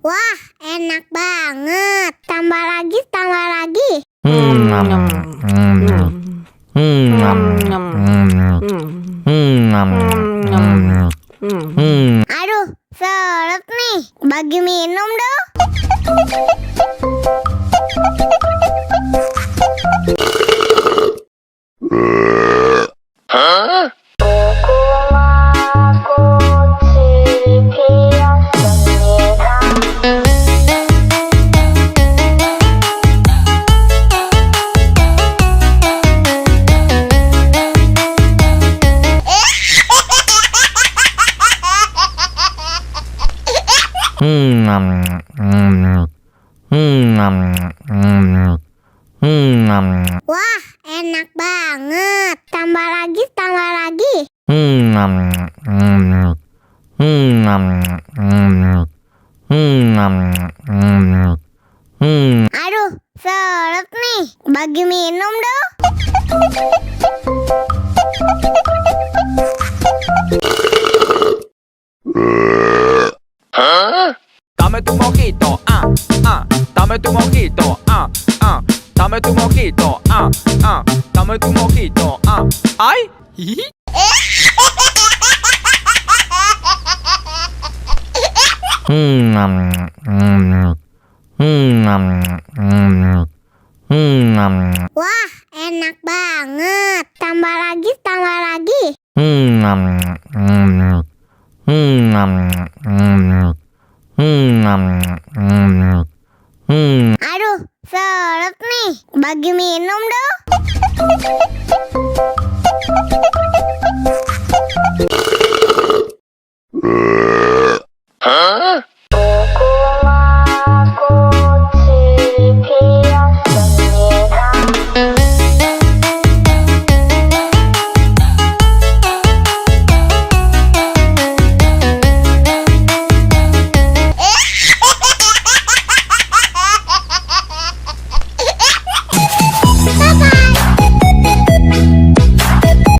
Wah, enak banget. Tambah lagi, tambah lagi. Aduh, seret nih. Bagi minum dong. Wah, enak banget. Tambah lagi, tambah lagi. Aduh, seret nih. Bagi minum dong. Dame tu mojito, dame tu mojito, dame tu mojito, dame tu mojito, ay, hihi. Wah, enak banget. Tambah lagi, tambah lagi. Aduh, seret nih. Bagi minum